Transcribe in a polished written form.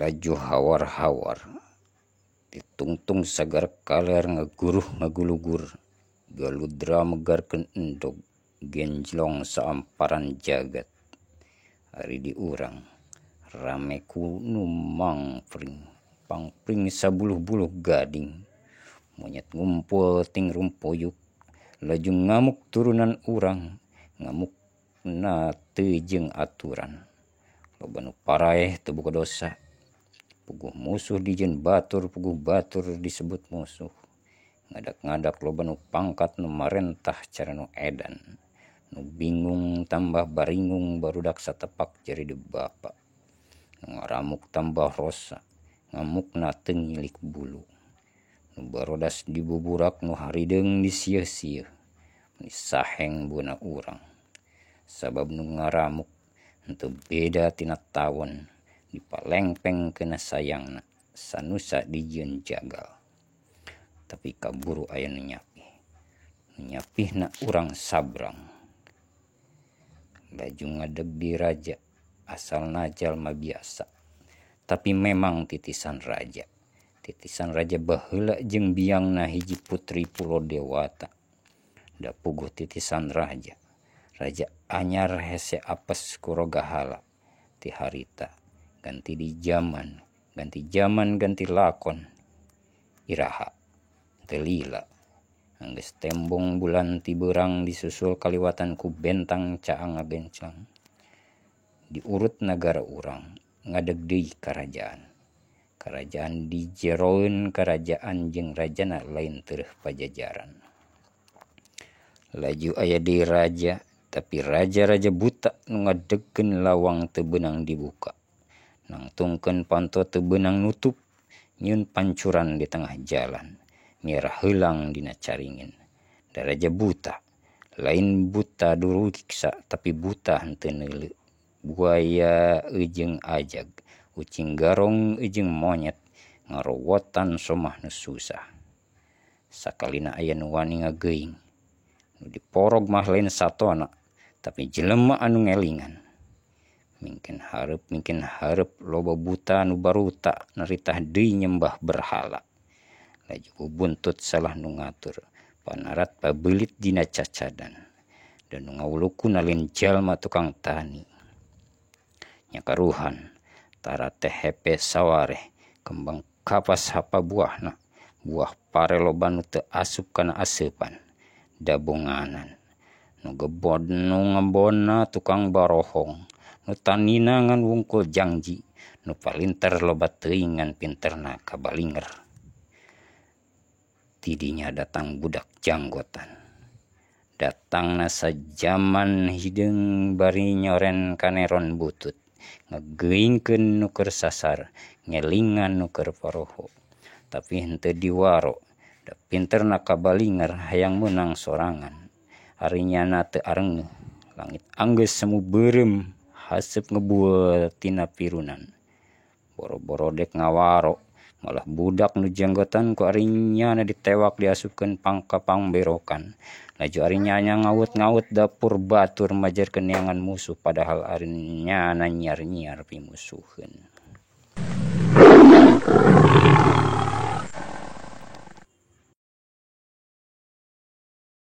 Laju hawar-hawar ditungtung sagar kaler ngaguruh ngagulugur, galudra megarkeun endog genjlong saamparan jagat. Ari di urang rame ku numang pangpring sabuluh-buluh gading, monyet ngumpul ting rumpuyuk, laju ngamuk turunan urang, ngamuk na teu jeung aturan. Loba nu paraeh teu boga dosa, puguh musuh dijieun batur, puguh batur disebut musuh. Ngadak-ngadak loba nu pangkat nu marentah cara nu edan, nu bingung tambah baringung barudak satepak jari di bapa, nu ngaramuk tambah rosa, ngamukna teu ngilik bulu, nu barodas dibuburak nu harideung disieuh-sieuh, disaheng beuna urang. Sabab nu ngaramuk henteu beda tina tawon, dipalengpeng kena sayangna, sanusa dijieun jagal. Tapi kaburu aya nu nyapihna urang sabrang. Laju ngadeg di raja, asalna jalma biasa, tapi memang titisan raja. Titisan raja baheula jeung biangna hiji putri pulo dewata. Da puguh titisan raja, raja anyar hese apes ku rogahala. Ti harita ganti di zaman, ganti lakon. Iraha teu lila, anggeus tembong bulan ti beurang disusul kaliwatan ku bentang caang ngagenclang. Diurut nagara urang ngadeg deui karajaan. Karajaan dijeroeun karajaan jeung rajana lain teueuh pajajaran. Laju aya deui raja, tapi raja-raja buta nu ngadegkeun lawang teu beunang dibuka, nangtungkeun panto teu beunang nutup, nyieun pancuran di tengah jalan, mierah heulang dina caringin. Da raja buta, lain buta duriksa tapi buta henteu neuleu. Buaya jeung ajag, ucing garong jeung monyet, ngarowotan somah nu susah. Sakalina aya nu wani ngageuing, nu diporog mah lain satona, tapi jelema anu ngelingan. Mingkin hareup loba buta nu baruta naritah deui nyembah berhala. Laju bubuntut salah nu ngatur, panarat pabeulit dina cacadan, dan nu ngawulukeun lain jalma tukang tani. Nya karuhan tara teh hepe sawareh, kembang kapas hapa buahna, buah pare loba nu teu asup kana aseupan, dabonganan. Nu ngebonna tukang barohong, nu tanina ngan wungkul jangji, nu palinter loba teuing ngan pinterna kabalinger. Tidinya datang budak janggotan, datangna sajaman hideung bari nyoren kaneron butut, ngageuingkeun nu keur sasar, ngelingan nu keur paroho. Tapi henteu diwaro, da pinterna kabalinger hayang meunang sorangan. Arinyana teu arenguh, langit anggeus semu beureum, haseup ngebueul tina pirunan. Boro-boro dek ngawaro, malah budak nu janggotan ku arinyana ditewak diasupkeun ka pangberokan. Laju arinyana ngaut-ngaut dapur batur majarkeun neangan musuh, padahal arinyana nyiar-nyiar pimusuheun.